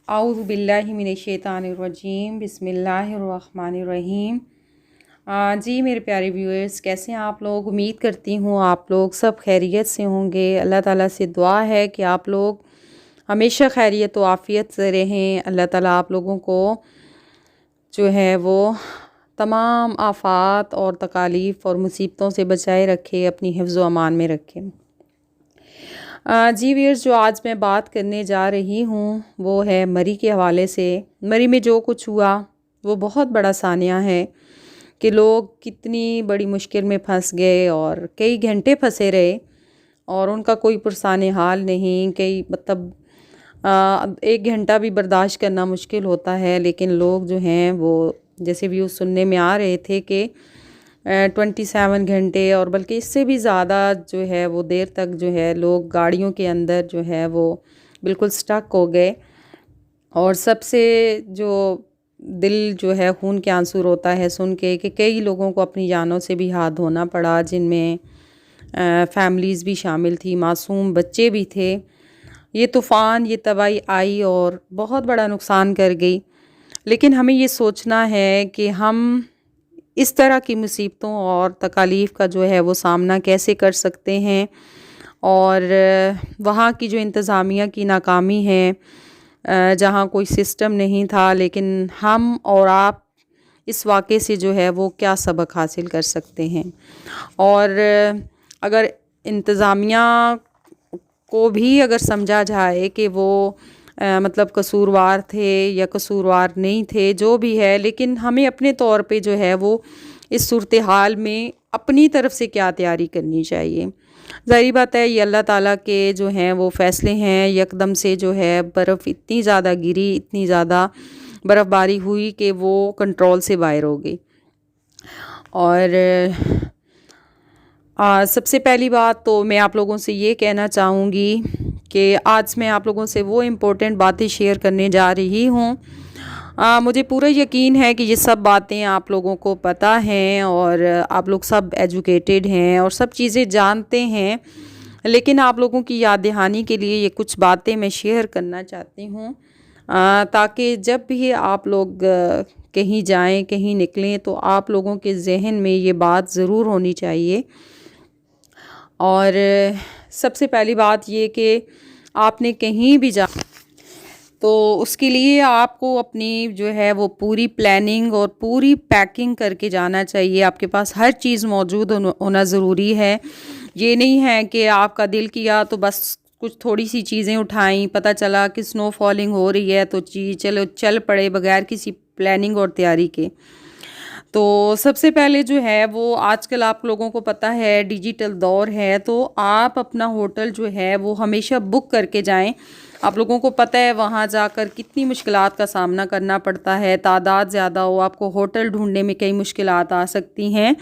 आऊज़ु बिल्लाहि मिनश्शैतानिर्रजीम बिस्मिल्लाहिर्रहमानिर्रहीम। जी मेरे प्यारे व्यूअर्स, कैसे हैं आप लोग? उम्मीद करती हूँ आप लोग सब खैरियत से होंगे। अल्लाह ताला से दुआ है कि आप लोग हमेशा खैरियत व आफ़ियत से रहें। अल्लाह ताला आप लोगों को जो है वो तमाम आफ़ात और तकालीफ़ और मुसीबतों से बचाए रखे, अपनी हिफ्ज़ व अमान में रखे। जी व्यूअर्स, जो आज मैं बात करने जा रही हूँ वो है मरी के हवाले से। मरी में जो कुछ हुआ वो बहुत बड़ा सानिया है कि लोग कितनी बड़ी मुश्किल में फंस गए और कई घंटे फंसे रहे और उनका कोई पुरसाने हाल नहीं। कई एक घंटा भी बर्दाश्त करना मुश्किल होता है, लेकिन लोग जो हैं वो जैसे व्यूज़ सुनने में आ रहे थे कि 27 घंटे और बल्कि इससे भी ज़्यादा जो है वो देर तक जो है लोग गाड़ियों के अंदर जो है वो बिल्कुल स्टक हो गए। और सबसे जो दिल जो है खून के आंसू रोता है सुन के कि कई लोगों को अपनी जानों से भी हाथ धोना पड़ा, जिनमें फैमिलीज़ भी शामिल थी, मासूम बच्चे भी थे। ये तूफ़ान, ये तबाही आई और बहुत बड़ा नुकसान कर गई। लेकिन हमें ये सोचना है कि हम इस तरह की मुसीबतों और तकालीफ़ का जो है वो सामना कैसे कर सकते हैं, और वहाँ की जो इंतज़ामिया की नाकामी है, जहाँ कोई सिस्टम नहीं था, लेकिन हम और आप इस वाक़े से जो है वो क्या सबक हासिल कर सकते हैं। और अगर इंतज़ामिया को भी अगर समझा जाए कि वो मतलब कसूरवार थे या कसूरवार नहीं थे, जो भी है, लेकिन हमें अपने तौर पे जो है वो इस सूरत हाल में अपनी तरफ से क्या तैयारी करनी चाहिए। ज़ाहिर बात है ये अल्लाह ताला के जो हैं वो फ़ैसले हैं। यकदम से जो है बर्फ़ इतनी ज़्यादा गिरी, इतनी ज़्यादा बर्फ़बारी हुई कि वो कंट्रोल से बाहर हो गई। और सबसे पहली बात तो मैं आप लोगों से ये कहना चाहूँगी कि आज मैं आप लोगों से वो इम्पोर्टेंट बातें शेयर करने जा रही हूँ। मुझे पूरा यकीन है कि ये सब बातें आप लोगों को पता हैं और आप लोग सब एजुकेटेड हैं और सब चीज़ें जानते हैं, लेकिन आप लोगों की याद दहानी के लिए ये कुछ बातें मैं शेयर करना चाहती हूँ, ताकि जब भी आप लोग कहीं जाएं, कहीं निकलें, तो आप लोगों के जहन में ये बात ज़रूर होनी चाहिए। और सबसे पहली बात ये कि आपने कहीं भी जा तो उसके लिए आपको अपनी जो है वो पूरी प्लानिंग और पूरी पैकिंग करके जाना चाहिए। आपके पास हर चीज़ मौजूद होना ज़रूरी है। ये नहीं है कि आपका दिल किया तो बस कुछ थोड़ी सी चीज़ें उठाई, पता चला कि स्नो फॉलिंग हो रही है तो चलो चल पड़े बगैर किसी प्लानिंग और तैयारी के। तो सबसे पहले जो है वो आजकल आप लोगों को पता है डिजिटल दौर है, तो आप अपना होटल जो है वो हमेशा बुक करके जाएं। आप लोगों को पता है वहाँ जाकर कितनी मुश्किलात का सामना करना पड़ता है। तादाद ज़्यादा हो, आपको होटल ढूंढने में कई मुश्किलात आ सकती हैं।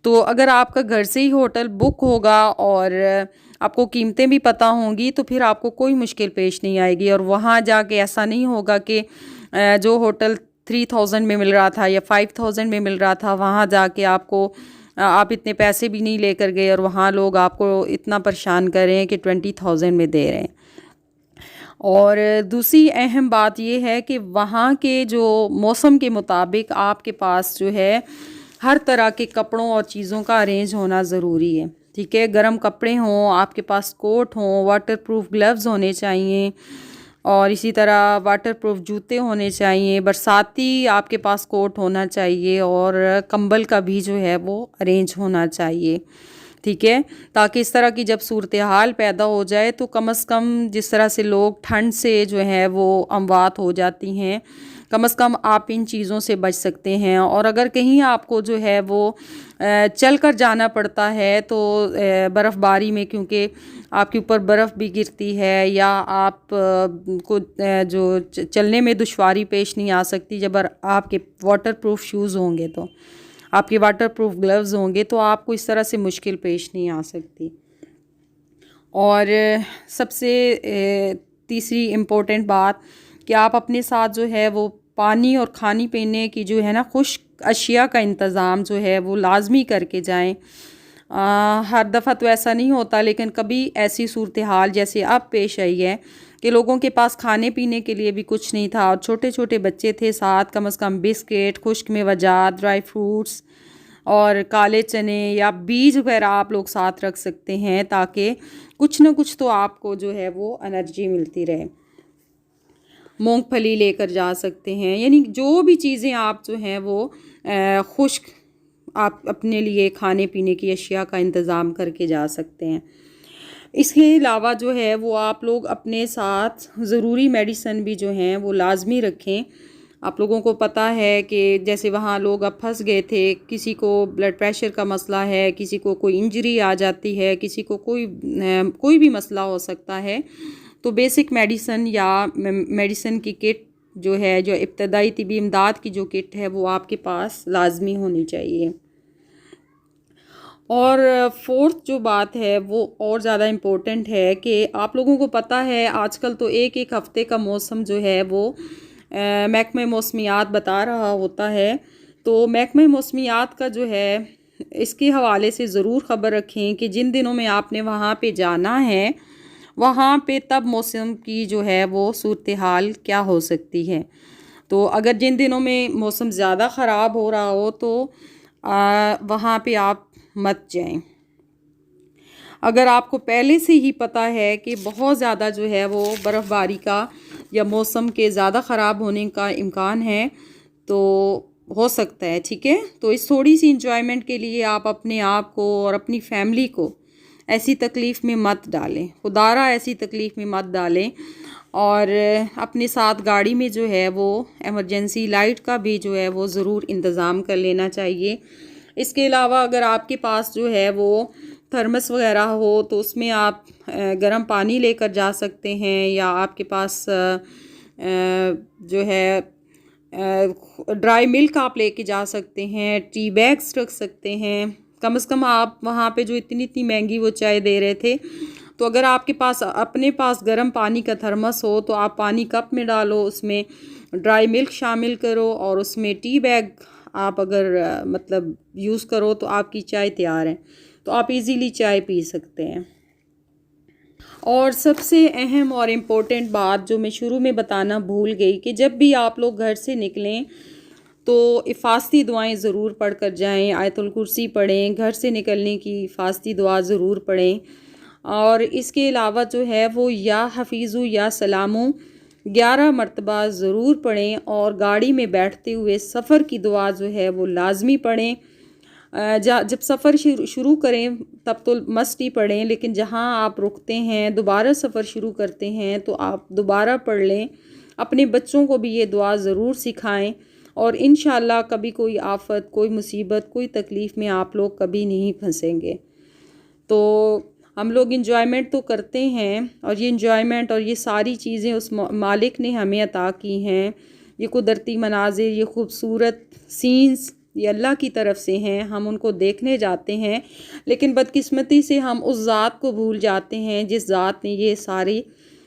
तो अगर आपका घर से ही होटल बुक होगा और आपको कीमतें भी पता होंगी तो फिर आपको कोई मुश्किल पेश नहीं आएगी। और वहाँ जाके ऐसा नहीं होगा कि जो होटल 3000 में मिल रहा था या 5000 में मिल रहा था, वहाँ जाके आप इतने पैसे भी नहीं लेकर गए और वहाँ लोग आपको इतना परेशान कर रहे हैं कि 20,000 में दे रहे हैं। और दूसरी अहम बात ये है कि वहाँ के जो मौसम के मुताबिक आपके पास जो है हर तरह के कपड़ों और चीज़ों का अरेंज होना ज़रूरी है। ठीक है, गर्म कपड़े हों, आपके पास कोट हों, वाटर प्रूफ ग्लव्स होने चाहिए और इसी तरह वाटर प्रूफ जूते होने चाहिए, बरसाती आपके पास कोट होना चाहिए और कंबल का भी जो है वो अरेंज होना चाहिए। ठीक है, ताकि इस तरह की जब सूरत हाल पैदा हो जाए तो कम से कम जिस तरह से लोग ठंड से जो है वो अमवात हो जाती हैं, कम से कम आप इन चीज़ों से बच सकते हैं। और अगर कहीं आपको जो है वो चल कर जाना पड़ता है तो बर्फ़बारी में, क्योंकि आपके ऊपर बर्फ़ भी गिरती है या आप को जो चलने में दुश्वारी पेश नहीं आ सकती, जब आपके वाटर प्रूफ शूज़ होंगे तो आपके वाटर प्रूफ ग्लव्स होंगे तो आपको इस तरह से मुश्किल पेश नहीं आ सकती। और सबसे तीसरी इम्पोर्टेंट बात कि आप अपने साथ जो है वो पानी और खाने पीने की जो है ना खुश्क अशिया का इंतज़ाम जो है वो लाजमी करके जाएं। हर दफ़ा तो ऐसा नहीं होता, लेकिन कभी ऐसी सूरत हाल जैसे अब पेश आई है कि लोगों के पास खाने पीने के लिए भी कुछ नहीं था और छोटे छोटे बच्चे थे, साथ कम से कम बिस्किट, खुश्क मेवाजात, ड्राई फ्रूट्स और काले चने या बीज वगैरह आप लोग साथ रख सकते हैं, ताकि कुछ ना कुछ तो आपको जो है वो एनर्जी मिलती रहे। मूंगफली लेकर जा सकते हैं, यानी जो भी चीज़ें आप जो हैं वो खुश्क आप अपने लिए खाने पीने की अशिया का इंतज़ाम करके जा सकते हैं। इसके अलावा जो है वो आप लोग अपने साथ ज़रूरी मेडिसिन भी जो हैं वो लाजमी रखें। आप लोगों को पता है कि जैसे वहाँ लोग अब फंस गए थे, किसी को ब्लड प्रेशर का मसला है, किसी को कोई इंजरी आ जाती है, किसी को कोई भी मसला हो सकता है, तो बेसिक मेडिसिन या मेडिसिन की किट जो है, जो इब्तदाई तिबी इमदाद की जो किट है, वो आपके पास लाजमी होनी चाहिए। और फोर्थ जो बात है वो और ज़्यादा इम्पोर्टेंट है कि आप लोगों को पता है आजकल तो एक एक हफ़्ते का मौसम जो है वो महकमे मौसमियात बता रहा होता है। तो महकमे मौसमियात का जो है इसके हवाले से ज़रूर ख़बर रखें कि जिन दिनों में आपने वहाँ पे जाना है, वहाँ पे तब मौसम की जो है वो सूरत हाल क्या हो सकती है। तो अगर जिन दिनों में मौसम ज़्यादा ख़राब हो रहा हो तो वहाँ पे आप मत जाएं। अगर आपको पहले से ही पता है कि बहुत ज़्यादा जो है वो बर्फ़बारी का या मौसम के ज़्यादा ख़राब होने का इम्कान है तो हो सकता है, ठीक है। तो इस थोड़ी सी इंजॉयमेंट के लिए आप अपने आप को और अपनी फैमिली को ऐसी तकलीफ़ में मत डालें, खुदारा ऐसी तकलीफ़ में मत डालें। और अपने साथ गाड़ी में जो है वो एमरजेंसी लाइट का भी जो है वो ज़रूर इंतज़ाम कर लेना चाहिए। इसके अलावा अगर आपके पास जो है वो थर्मस वगैरह हो तो उसमें आप गर्म पानी लेकर जा सकते हैं, या आपके पास जो है ड्राई मिल्क आप लेके जा सकते हैं, टी बैग्स रख सकते हैं। कम से कम आप वहाँ पे जो इतनी महंगी वो चाय दे रहे थे, तो अगर आपके पास अपने पास गर्म पानी का थर्मस हो तो आप पानी कप में डालो, उसमें ड्राई मिल्क शामिल करो और उसमें टी बैग आप अगर मतलब यूज़ करो तो आपकी चाय तैयार है, तो आप इजीली चाय पी सकते हैं। और सबसे अहम और इम्पोर्टेंट बात जो मैं शुरू में बताना भूल गई कि जब भी आप लोग घर से निकलें तो हिफाजती दुआएं ज़रूर पढ़ कर जाएँ, आयतुल कुर्सी पढ़ें, घर से निकलने की हिफाजती दुआ ज़रूर पढ़ें। और इसके अलावा जो है वो या हफीज़ु या सलामु 11 मरतबा ज़रूर पढ़ें, और गाड़ी में बैठते हुए सफ़र की दुआ जो है वो लाजमी पढ़ें। जब सफ़र शुरू करें तब तो मस्ट ही पढ़ें, लेकिन जहाँ आप रुकते हैं दोबारा सफ़र शुरू करते हैं तो आप दोबारा पढ़ लें। अपने बच्चों को भी ये दुआ ज़रूर सिखाएं, और इंशाअल्लाह कभी कोई आफत, कोई मुसीबत, कोई तकलीफ़ में आप लोग कभी नहीं फंसेंगे। तो हम लोग इंजॉयमेंट तो करते हैं, और ये इंजॉयमेंट और ये सारी चीज़ें उस मालिक ने हमें अता की हैं। ये कुदरती मनाजिर, ये खूबसूरत सीन्स, ये अल्लाह की तरफ से हैं। हम उनको देखने जाते हैं, लेकिन बदकिस्मती से हम उस ज़ात को भूल जाते हैं जिस ज़ात ने ये सारी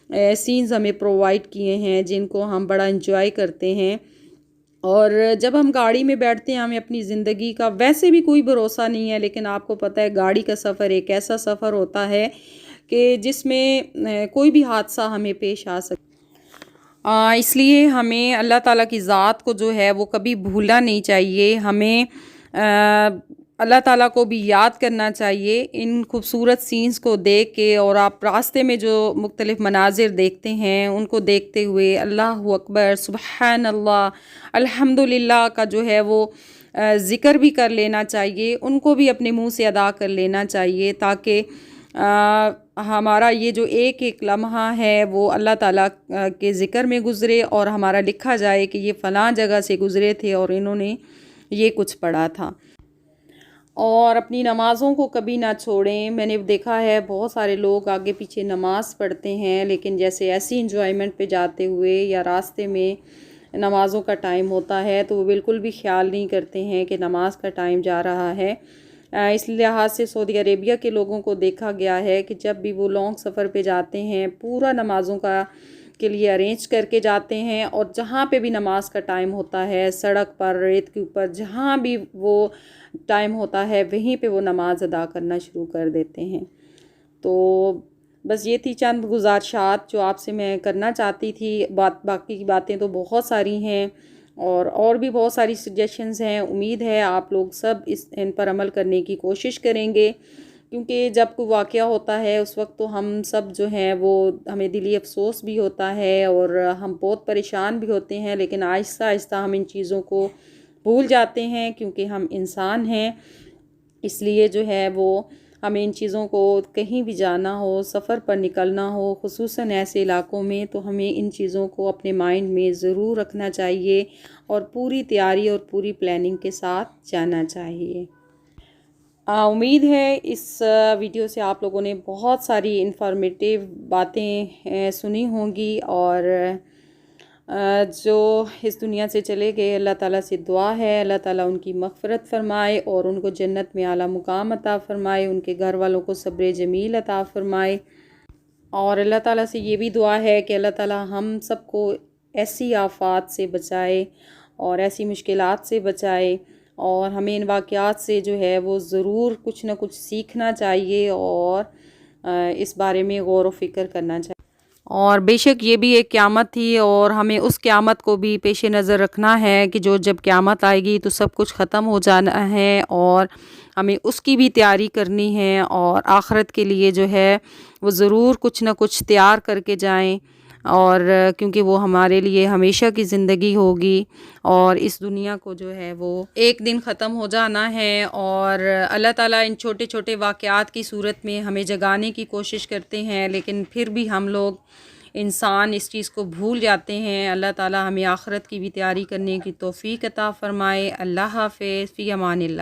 सीन्स हमें प्रोवाइड किए हैं, जिनको हम बड़ा इंजॉय करते हैं। और जब हम गाड़ी में बैठते हैं हमें अपनी ज़िंदगी का वैसे भी कोई भरोसा नहीं है, लेकिन आपको पता है गाड़ी का सफ़र एक ऐसा सफ़र होता है कि जिसमें कोई भी हादसा हमें पेश आ सकता। इसलिए हमें अल्लाह ताला की ज़ात को जो है वो कभी भूलना नहीं चाहिए। हमें अल्लाह ताला को भी याद करना चाहिए इन खूबसूरत सीन्स को देख के। और आप रास्ते में जो मुख्तलिफ़ मनाजिर देखते हैं उनको देखते हुए अल्लाहु अकबर, सुबहान अल्लाह, अल्हम्दुलिल्लाह का जो है वो ज़िक्र भी कर लेना चाहिए, उनको भी अपने मुंह से अदा कर लेना चाहिए, ताकि हमारा ये जो एक एक लम्हा है वो अल्लाह ताला के ज़िक्र में गुज़रे, और हमारा लिखा जाए कि ये फ़लाँ जगह से गुज़रे थे और इन्होंने ये कुछ पढ़ा था। और अपनी नमाज़ों को कभी ना छोड़ें। मैंने देखा है बहुत सारे लोग आगे पीछे नमाज़ पढ़ते हैं, लेकिन जैसे ऐसी इंजॉयमेंट पे जाते हुए या रास्ते में नमाज़ों का टाइम होता है तो वो बिल्कुल भी ख्याल नहीं करते हैं कि नमाज का टाइम जा रहा है। इस लिहाज से सऊदी अरेबिया के लोगों को देखा गया है कि जब भी वो लॉन्ग सफ़र पे जाते हैं पूरा नमाज़ों का کے لیے ارینج کر کے جاتے ہیں، اور جہاں پہ بھی نماز کا ٹائم ہوتا ہے، سڑک پر، ریت کے اوپر، جہاں بھی وہ ٹائم ہوتا ہے وہیں پہ وہ نماز ادا کرنا شروع کر دیتے ہیں۔ تو بس یہ تھی چند گزارشات جو آپ سے میں کرنا چاہتی تھی۔ باقی کی باتیں تو بہت ساری ہیں، اور بھی بہت ساری سجیشنز ہیں۔ امید ہے آپ لوگ سب ان پر عمل کرنے کی کوشش کریں گے، کیونکہ جب کوئی واقعہ ہوتا ہے اس وقت تو ہم سب جو ہیں وہ ہمیں دلی افسوس بھی ہوتا ہے اور ہم بہت پریشان بھی ہوتے ہیں، لیکن آہستہ آہستہ ہم ان چیزوں کو بھول جاتے ہیں، کیونکہ ہم انسان ہیں۔ اس لیے جو ہے وہ ہمیں ان چیزوں کو کہیں بھی جانا ہو، سفر پر نکلنا ہو، خصوصاً ایسے علاقوں میں، تو ہمیں ان چیزوں کو اپنے مائنڈ میں ضرور رکھنا چاہیے اور پوری تیاری اور پوری پلاننگ کے ساتھ جانا چاہیے۔ امید ہے اس ویڈیو سے آپ لوگوں نے بہت ساری انفارمیٹیو باتیں سنی ہوں گی، اور جو اس دنیا سے چلے گئے اللہ تعالیٰ سے دعا ہے اللہ تعالیٰ ان کی مغفرت فرمائے اور ان کو جنت میں اعلیٰ مقام عطا فرمائے، ان کے گھر والوں کو صبر جمیل عطا فرمائے، اور اللہ تعالیٰ سے یہ بھی دعا ہے کہ اللہ تعالیٰ ہم سب کو ایسی آفات سے بچائے اور ایسی مشکلات سے بچائے، اور ہمیں ان واقعات سے جو ہے وہ ضرور کچھ نہ کچھ سیکھنا چاہیے اور اس بارے میں غور و فکر کرنا چاہیے۔ اور بے شک یہ بھی ایک قیامت تھی، اور ہمیں اس قیامت کو بھی پیش نظر رکھنا ہے کہ جب قیامت آئے گی تو سب کچھ ختم ہو جانا ہے، اور ہمیں اس کی بھی تیاری کرنی ہے، اور آخرت کے لیے جو ہے وہ ضرور کچھ نہ کچھ تیار کر کے جائیں، اور کیونکہ وہ ہمارے لیے ہمیشہ کی زندگی ہوگی، اور اس دنیا کو جو ہے وہ ایک دن ختم ہو جانا ہے۔ اور اللہ تعالیٰ ان چھوٹے چھوٹے واقعات کی صورت میں ہمیں جگانے کی کوشش کرتے ہیں، لیکن پھر بھی ہم لوگ انسان اس چیز کو بھول جاتے ہیں۔ اللہ تعالیٰ ہمیں آخرت کی بھی تیاری کرنے کی توفیق عطا فرمائے۔ اللہ حافظ، فی امان اللہ۔